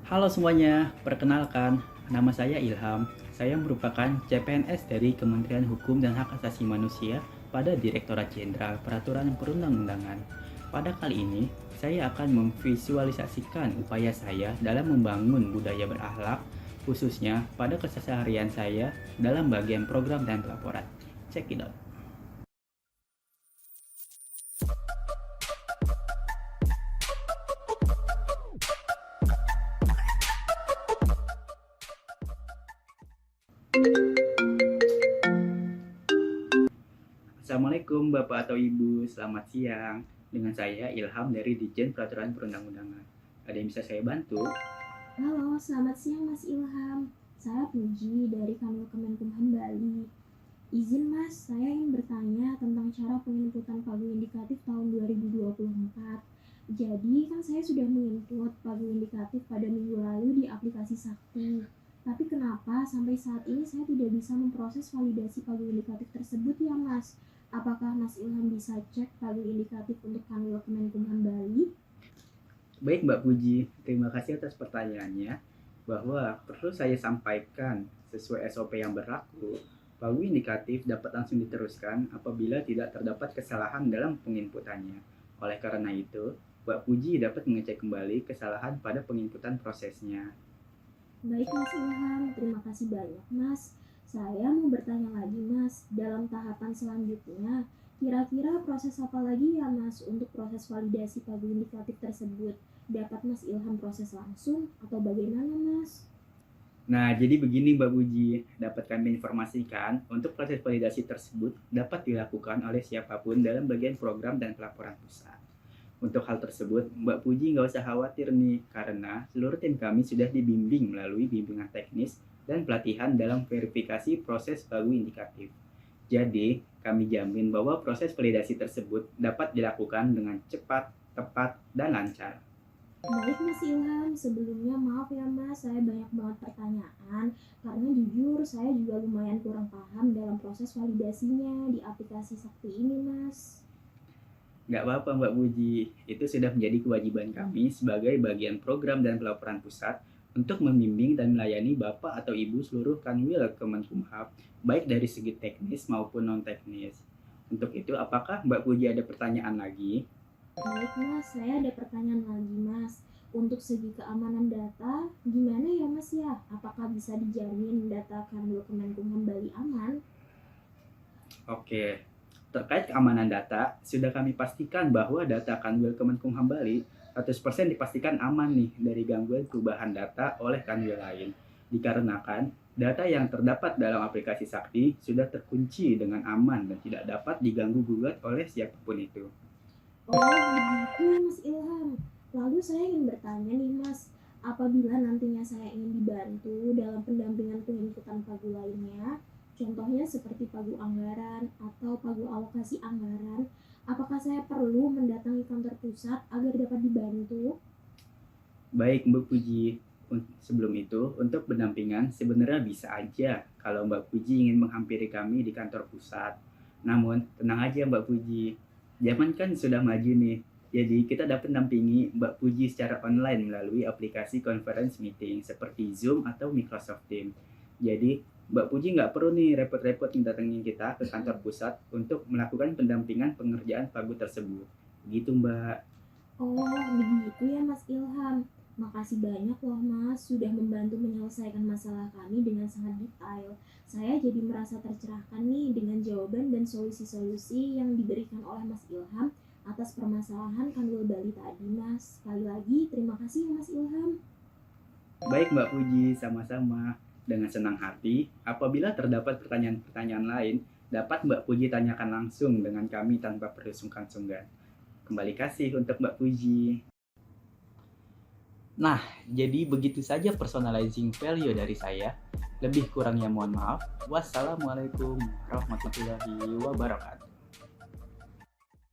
Halo semuanya, perkenalkan, nama saya Ilham. Saya merupakan CPNS dari Kementerian Hukum dan Hak Asasi Manusia pada Direktorat Jenderal Peraturan Perundang-undangan. Pada kali ini, saya akan memvisualisasikan upaya saya dalam membangun budaya berakhlak, khususnya pada keseharian saya dalam bagian program dan pelaporan. Check it out. Assalamualaikum Bapak atau Ibu, selamat siang. Dengan saya Ilham dari Ditjen Peraturan Perundang-undangan. Ada yang bisa saya bantu? Halo, selamat siang Mas Ilham. Saya Puji dari Kanwil Kemenkumham Bali. Izin Mas, saya ingin bertanya tentang cara penginputan pagu indikatif tahun 2024. Jadi kan saya sudah menginput pagu indikatif pada minggu lalu di aplikasi Sakti. Tapi kenapa sampai saat ini saya tidak bisa memproses validasi pagu indikatif tersebut ya Mas? Apakah Mas Ilham bisa cek pagu indikatif untuk Kanwil Kemenkumham Bali? Baik Mbak Puji, terima kasih atas pertanyaannya. Bahwa perlu saya sampaikan sesuai SOP yang berlaku, pagu indikatif dapat langsung diteruskan apabila tidak terdapat kesalahan dalam penginputannya. Oleh karena itu, Mbak Puji dapat mengecek kembali kesalahan pada penginputan prosesnya. Baik Mas Ilham, terima kasih banyak Mas. Saya mau bertanya lagi Mas, dalam tahapan selanjutnya, kira-kira proses apa lagi ya Mas untuk proses validasi pagu indikatif tersebut? Dapat Mas Ilham proses langsung atau bagaimana Mas? Nah, jadi begini Mbak Puji, dapat kami informasikan untuk proses validasi tersebut dapat dilakukan oleh siapapun dalam bagian program dan pelaporan pusat. Untuk hal tersebut, Mbak Puji nggak usah khawatir nih, karena seluruh tim kami sudah dibimbing melalui bimbingan teknis dan pelatihan dalam verifikasi proses pagu indikatif. Jadi, kami jamin bahwa proses validasi tersebut dapat dilakukan dengan cepat, tepat, dan lancar. Baik Mas Ilham, sebelumnya maaf ya Mas, saya banyak banget pertanyaan karena jujur saya juga lumayan kurang paham dalam proses validasinya di aplikasi Sakti ini Mas. Nggak apa-apa Mbak Puji, itu sudah menjadi kewajiban kami sebagai bagian program dan pelaporan pusat untuk membimbing dan melayani Bapak atau Ibu seluruh Kanwil Kemenkumham, baik dari segi teknis maupun non-teknis. Untuk itu, apakah Mbak Puji ada pertanyaan lagi? Baik Mas, saya ada pertanyaan lagi Mas. Untuk segi keamanan data, gimana ya Mas ya? Apakah bisa dijamin data Kanwil Kemenkumham Bali aman? Oke, terkait keamanan data, sudah kami pastikan bahwa data Kanwil Kemenkumham Bali 100% dipastikan aman nih dari gangguan perubahan data oleh kanwil lain. Dikarenakan data yang terdapat dalam aplikasi Sakti sudah terkunci dengan aman dan tidak dapat diganggu-gugat oleh siapapun itu. Oh begitu ya Mas Ilham. Lalu saya ingin bertanya nih Mas, apabila nantinya saya ingin dibantu dalam pendampingan penginputan pagu lainnya, contohnya seperti pagu anggaran atau pagu alokasi anggaran, apakah saya perlu mendatangi kantor pusat agar dapat dibantu? Baik Mbak Puji, sebelum itu untuk pendampingan sebenarnya bisa aja kalau Mbak Puji ingin menghampiri kami di kantor pusat. Namun tenang aja Mbak Puji, zaman kan sudah maju nih. Jadi kita dapat mendampingi Mbak Puji secara online melalui aplikasi conference meeting seperti Zoom atau Microsoft Teams. Jadi Mbak Puji nggak perlu nih repot-repot mendatangi kita ke kantor pusat untuk melakukan pendampingan pengerjaan pagu tersebut. Begitu Mbak. Oh begitu ya Mas Ilham. Makasih banyak loh Mas, sudah membantu menyelesaikan masalah kami dengan sangat detail. Saya jadi merasa tercerahkan nih dengan jawaban dan solusi-solusi yang diberikan oleh Mas Ilham atas permasalahan Kanwil Bali tadi Mas. Sekali lagi terima kasih ya Mas Ilham. Baik Mbak Puji, sama-sama. Dengan senang hati, apabila terdapat pertanyaan-pertanyaan lain, dapat Mbak Puji tanyakan langsung dengan kami tanpa perlu sungkan-sungkan. Kembali kasih untuk Mbak Puji. Nah, jadi begitu saja personalizing value dari saya. Lebih kurangnya mohon maaf. Wassalamualaikum warahmatullahi wabarakatuh.